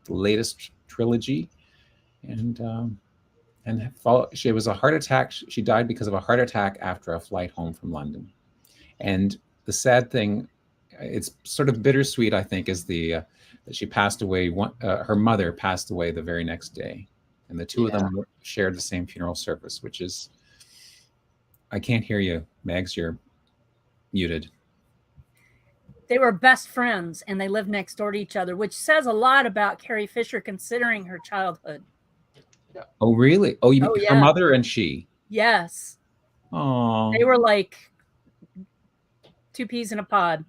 latest trilogy, and she was a heart attack. She died because of a heart attack after a flight home from London. And the sad thing, it's sort of bittersweet, I think, is that she passed away. Her mother passed away the very next day, and the two of them shared the same funeral service, which is. I can't hear you, Megs. You're muted. They were best friends, and they lived next door to each other, which says a lot about Carrie Fisher considering her childhood. Yeah. Oh, really? Oh, you mean her mother and she? Yes. Oh. They were like two peas in a pod.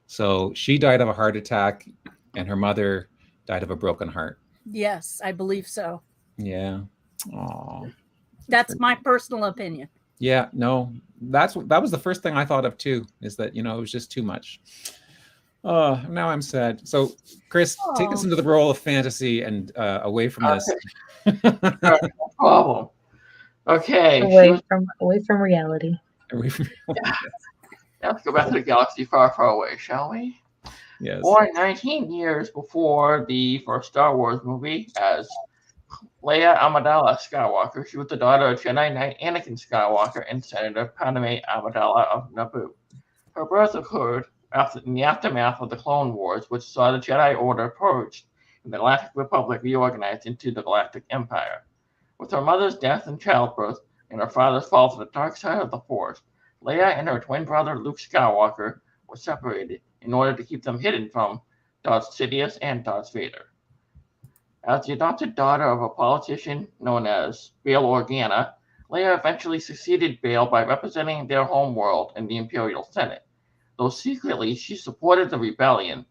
So she died of a heart attack, and her mother died of a broken heart. Yes, I believe so. Yeah. Oh. That's my personal opinion. Yeah, no, that was the first thing I thought of too, is that, it was just too much. Now I'm sad. So Chris, take us into the role of fantasy and away from this. No problem. Okay. Away from reality. Now let's go back to the galaxy far, far away, shall we? Yes. Born 19 years before the first Star Wars movie as Leia Amidala Skywalker, she was the daughter of Jedi Knight Anakin Skywalker and Senator Padme Amidala of Naboo. Her birth occurred in the aftermath of the Clone Wars, which saw the Jedi Order purged and the Galactic Republic reorganized into the Galactic Empire. With her mother's death in childbirth and her father's fall to the dark side of the Force, Leia and her twin brother Luke Skywalker were separated in order to keep them hidden from Darth Sidious and Darth Vader. As the adopted daughter of a politician known as Bail Organa, Leia eventually succeeded Bail by representing their home world in the Imperial Senate, though secretly she supported the rebellion.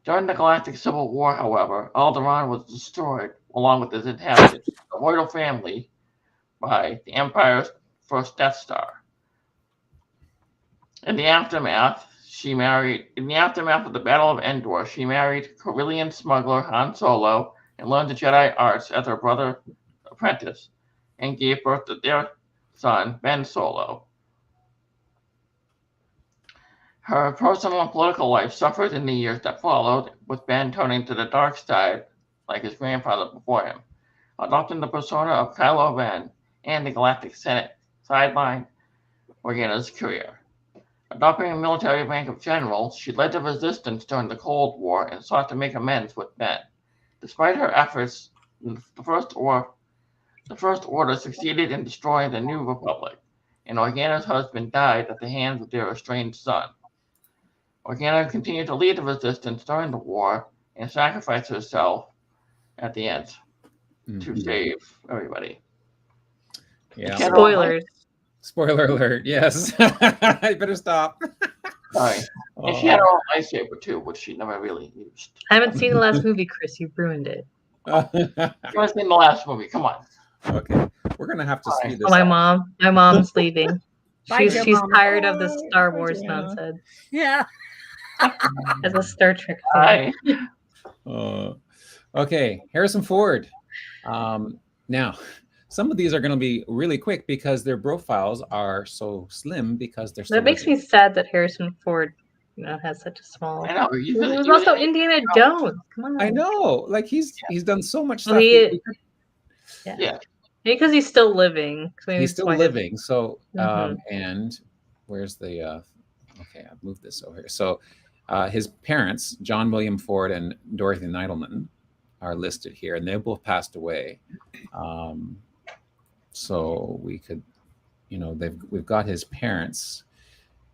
During the Galactic Civil War, however, Alderaan was destroyed, along with its inhabitants, the royal family, by the Empire's first Death Star. In the aftermath of the Battle of Endor, she married Corellian smuggler Han Solo and learned the Jedi arts as her brother's apprentice, and gave birth to their son, Ben Solo. Her personal and political life suffered in the years that followed, with Ben turning to the dark side like his grandfather before him, adopting the persona of Kylo Ren, and the Galactic Senate sidelined Organa's career. Adopting a military rank of general, she led the resistance during the Cold War and sought to make amends with men. Despite her efforts, the First Order succeeded in destroying the new republic, and Organa's husband died at the hands of their estranged son. Organa continued to lead the resistance during the war and sacrificed herself at the end to save everybody. Yeah. Spoilers. Spoiler alert. Yes. I better stop. Sorry. And she had her own lightsaber too, which she never really used. I haven't seen the last movie, Chris. You've ruined it. You haven't seen the last movie. Come on. Okay. We're going to have to speed this my up. mom's leaving. Bye, She's Mom. tired of the Star Wars nonsense. Yeah. As a Star Trek Hi. fan. Okay. Harrison Ford. Now, some of these are going to be really quick because their profiles are so slim because they're so That makes me sad that Harrison Ford, has such a small. I know. He was also Indiana Jones. Come on. I know. Like he's done so much stuff. Well, Yeah. Because he's still living. He's still living. So, and where's the? Okay, I've moved this over here. So, his parents, John William Ford and Dorothy Neidleman, are listed here, and they both passed away. So we could, we've got his parents.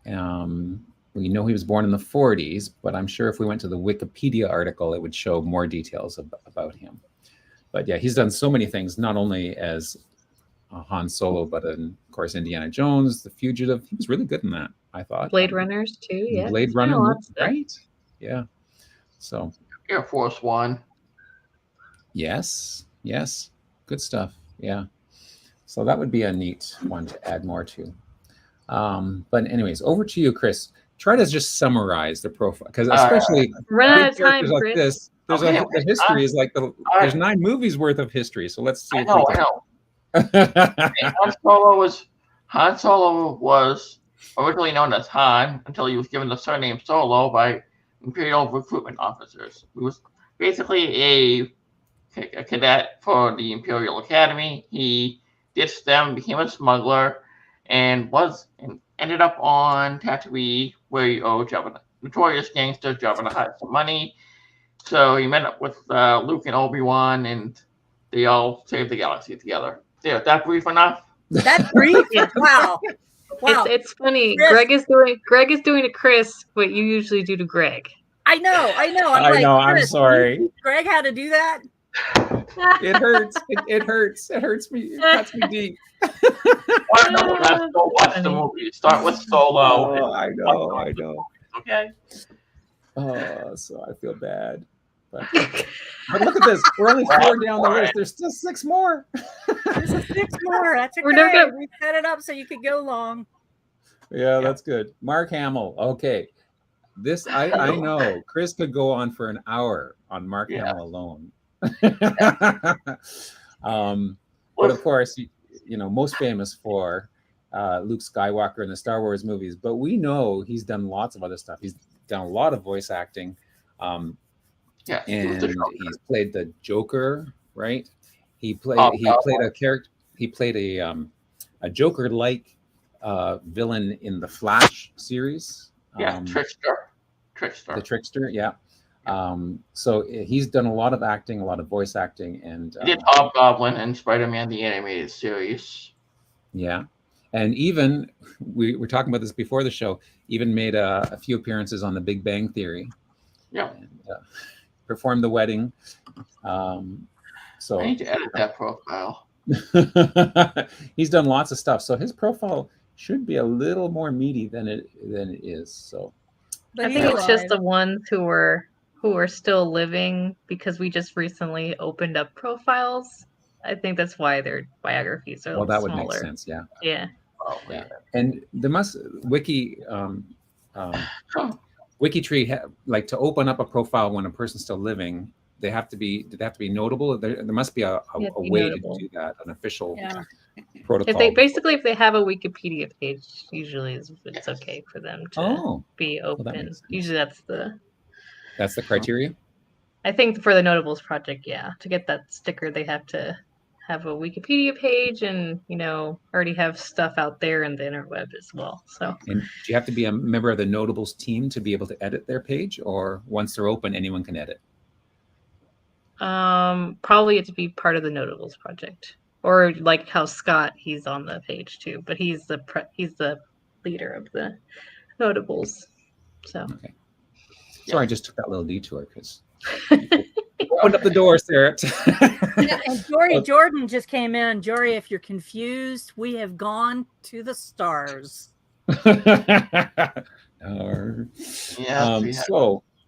We know he was born in the 40s, but I'm sure if we went to the Wikipedia article, it would show more details about him. But yeah, he's done so many things, not only as Han Solo, but of course, Indiana Jones, The Fugitive. He was really good in that, I thought. Blade Runners too, yeah. Blade Runner, right? Yeah. So. Air Force One. Yes. Good stuff. Yeah. So that would be a neat one to add more to. But anyways, over to you, Chris. Try to just summarize the profile, because especially run out of time, like Chris. this. There's the history is like there's 9 movies worth of history. So let's see. I know. Han Solo was originally known as Han until he was given the surname Solo by Imperial recruitment officers. He was basically a cadet for the Imperial Academy. He ditched them, became a smuggler, and ended up on Tatooine, where he owed notorious gangster Jabba the Hutt some money. So he met up with Luke and Obi-Wan, and they all saved the galaxy together. Yeah, that brief enough? That's brief? Wow. It's funny. Chris. Greg is doing to Chris what you usually do to Greg. I know. I'm sorry. Greg had to do that. It hurts. It hurts. It hurts me. It cuts me deep. Let's go watch the movie. Start with Solo. Oh, I know. Okay. Oh, so I feel bad. But look at this. We're only 4 down the list. There's still 6 more. There's 6 more. That's okay. We set it up so you could go long. Yeah, that's good. Mark Hamill. Okay. This I know. Chris could go on for an hour on Mark Hamill alone. But of course, most famous for Luke Skywalker in the Star Wars movies. But we know he's done lots of other stuff. He's done a lot of voice acting. And he's played the Joker, right? He played a character. He played a Joker-like villain in the Flash series. Trickster. The Trickster, yeah. So he's done a lot of acting, a lot of voice acting, and he did Hobgoblin and Spider-Man the Animated Series. Yeah, and even we were talking about this before the show. Even made a few appearances on The Big Bang Theory. Yeah. And, performed the wedding. So I need to edit that profile. He's done lots of stuff. So his profile should be a little more meaty than it is. So I think it's just the ones who are still living, because we just recently opened up profiles. I think that's why their biographies are that smaller. would make sense. Yeah. Yeah. Yeah. And there must WikiTree like to open up a profile when a person's still living. They have to be notable. There must be a way notable to do that, an official protocol. If they have a Wikipedia page, usually it's okay for them to be open. Usually that's the criteria. I think for the Notables Project, to get that sticker, they have to have a Wikipedia page and, already have stuff out there in the interweb as well. So. And do you have to be a member of the Notables team to be able to edit their page, or once they're open, anyone can edit? Probably it to be part of the Notables project, or like how Scott, he's on the page too, but he's the leader of the Notables. So. Okay. Sorry, I just took that little detour because opened up the door, Sarah. And Jordan just came in. Jory, if you're confused, we have gone to the stars. So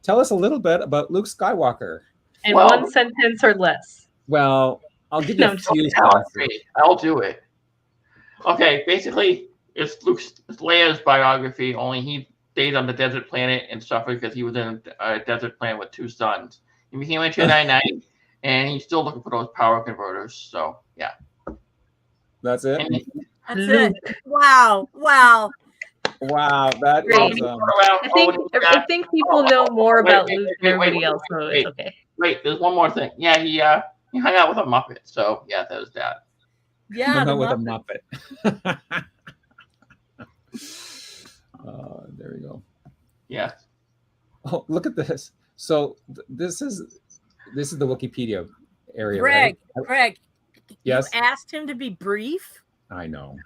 tell us a little bit about Luke Skywalker. In one sentence or less. Well, I'll give you a few. I'll do it. Okay, basically, it's Leia's biography, only he stayed on the desert planet and suffered because he was in a desert planet with 2 suns. He became a Jedi Knight, and he's still looking for those power converters. So, yeah. That's it? That's it. Wow. That is... I think people know more about Luke than everybody else, so it's okay. Wait, there's one more thing. Yeah, he hung out with a Muppet. So, yeah, there's that. Yeah, hung out with a Muppet. There we go. Yeah. Oh, look at this. So this is the Wikipedia area. Greg, right? Greg. Yes. You asked him to be brief. I know.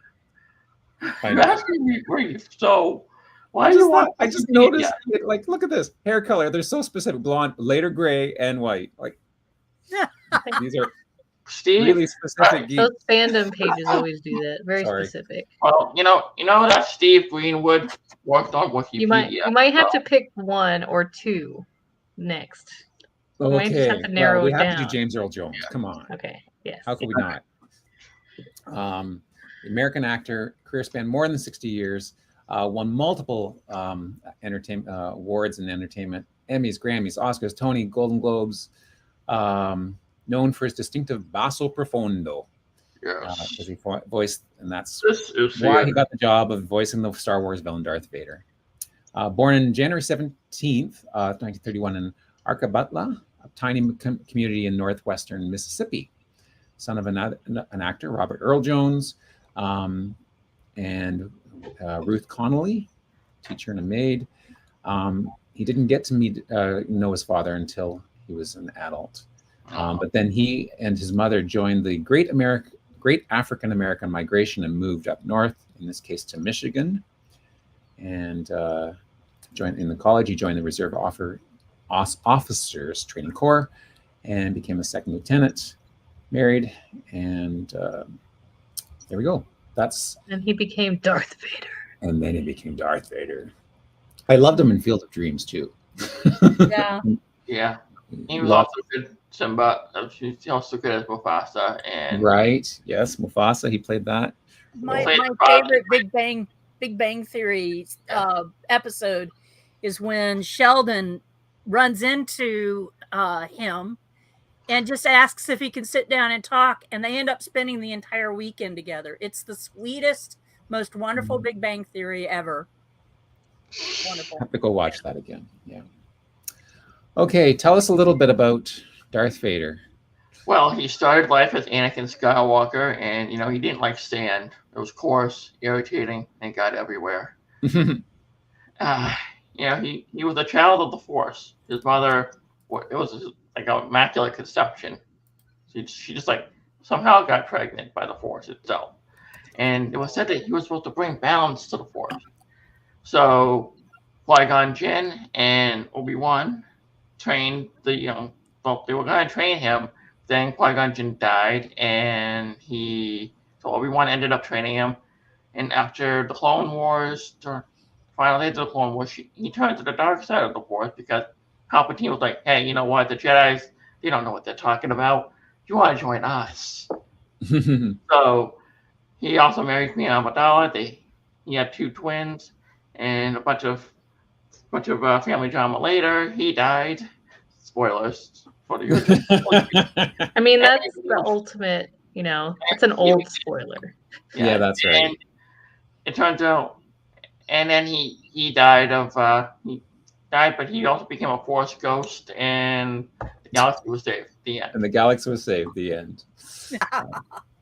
You're asking me brief. So why do you want? I just noticed. Like, look at this hair color. They're so specific: blonde, later gray, and white. Like these are really specific. Those fandom pages always do that. Very specific. Well, you know that Steve Greenwood worked on Wikipedia. You might have to pick 1 or 2 next. Okay. You might just have to narrow it down. We have to do James Earl Jones. Come on. Okay. Yes. How could we not? American actor, career span more than 60 years, won multiple entertainment awards in entertainment, Emmys, Grammys, Oscars, Tony, Golden Globes, known for his distinctive basso profondo. Yes. Because he voiced, and that's why he got the job of voicing the Star Wars villain Darth Vader. Born on January 17th, 1931 in Arkabutla, a tiny community in northwestern Mississippi. Son of an actor, Robert Earl Jones, and Ruth Connolly, teacher and a maid. He didn't get to know his father until he was an adult. But then he and his mother joined the Great African American migration and moved up north, in this case to Michigan. And joined in the college. He joined the Reserve Officers Training Corps and became a second lieutenant. Married, and there we go. And he became Darth Vader. And then he became Darth Vader. I loved him in Field of Dreams too. Yeah. He was also good. Simba. He's also good as Mufasa. And right. Yes, Mufasa. He played that. My favorite Big Bang Theory episode is when Sheldon runs into him and just asks if he can sit down and talk, and they end up spending the entire weekend together. It's the sweetest, most wonderful Big Bang Theory ever. Wonderful. I have to go watch that again. Yeah. Okay, tell us a little bit about Darth Vader. Well, he started life as Anakin Skywalker, and he didn't like sand. It was coarse, irritating, and got everywhere. He was a child of the Force. His mother, it was like an immaculate conception. She just somehow got pregnant by the Force itself. And it was said that he was supposed to bring balance to the Force. So Qui-Gon Jinn and Obi-Wan trained they were going to train him. Then Qui-Gon Jinn died, and so Obi-Wan ended up training him. And after the Clone Wars, final days of the Clone Wars, he turned to the dark side of the Force because Palpatine was like, hey, you know what? The Jedis, they don't know what they're talking about. You want to join us. So he also married Queen Amidala. He had 2 twins and a bunch of family drama later. He died. Spoilers for the I mean, that's the ultimate, it's an old spoiler. Yeah, that's right. And it turns out, and then he died of died, but he also became a Force ghost, and the galaxy was saved. The end. And the galaxy was saved. The end.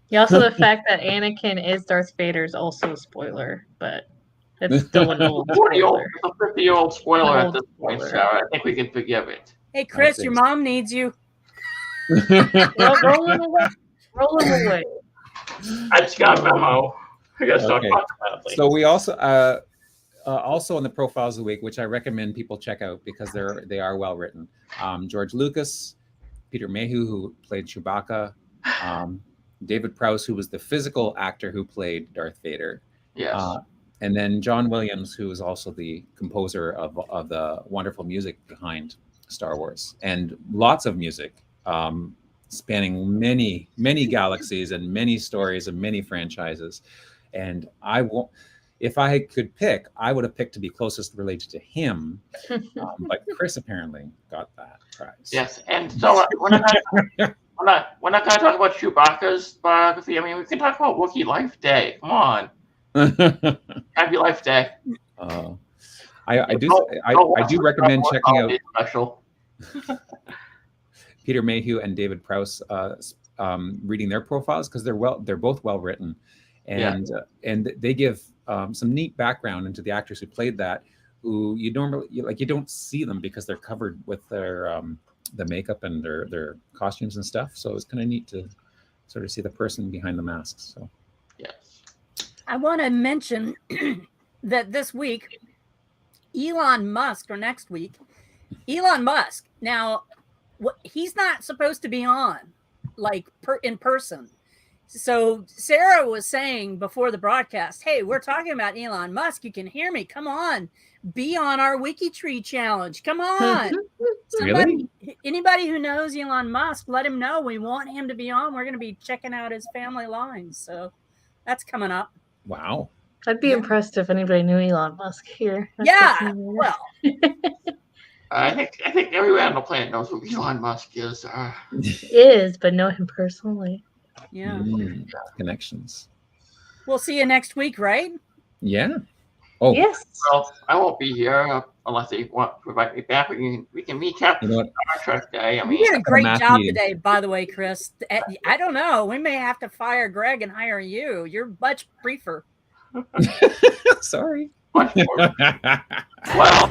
Yeah, also the fact that Anakin is Darth Vader is also a spoiler, but it's still an old spoiler. It's a 50-year-old spoiler An at this old point, spoiler. so I think we can forgive it. Hey, Chris, your mom needs you. Rolling away. Rolling away. I just got a memo. I gotta start Okay. talking about it. So we also in the profiles of the week, which I recommend people check out because they are well written. George Lucas, Peter Mayhew, who played Chewbacca, David Prowse, who was the physical actor who played Darth Vader. Yes. And then John Williams, who is also the composer of the wonderful music behind Star Wars, and lots of music spanning many galaxies and many stories and many franchises. And if I could pick, I would have picked to be closest related to him, but Chris apparently got that prize. Yes, and so we're not going to talk about Chewbacca's biography. I mean, we can talk about Wookiee Life Day. Come on. Happy Life Day. I do recommend checking out special. Peter Mayhew and David Prowse reading their profiles, because they're both well written, and they give some neat background into the actors who played that, who you don't see them because they're covered with their the makeup and their costumes and stuff. So it's kind of neat to sort of see the person behind the masks. So yes, I want to mention that this week, Elon Musk, or next week, Elon Musk. Now, he's not supposed to be on in person. So Sarah was saying before the broadcast, hey, we're talking about Elon Musk. You can hear me. Come on. Be on our WikiTree challenge. Come on. Really? Anybody who knows Elon Musk, let him know. We want him to be on. We're going to be checking out his family lines. So that's coming up. Wow. I'd be impressed if anybody knew Elon Musk here. Well. I think everyone on the planet knows who Elon Musk is. Is, but know him personally. Yeah. Connections. We'll see you next week, right? Yeah. Oh, yes. Well, I won't be here unless they want to invite me back. We can recap Star Trek Day. I mean, you did a great job today, by the way, Chris. I don't know. We may have to fire Greg and hire you. You're much briefer. Sorry. Much more. Well.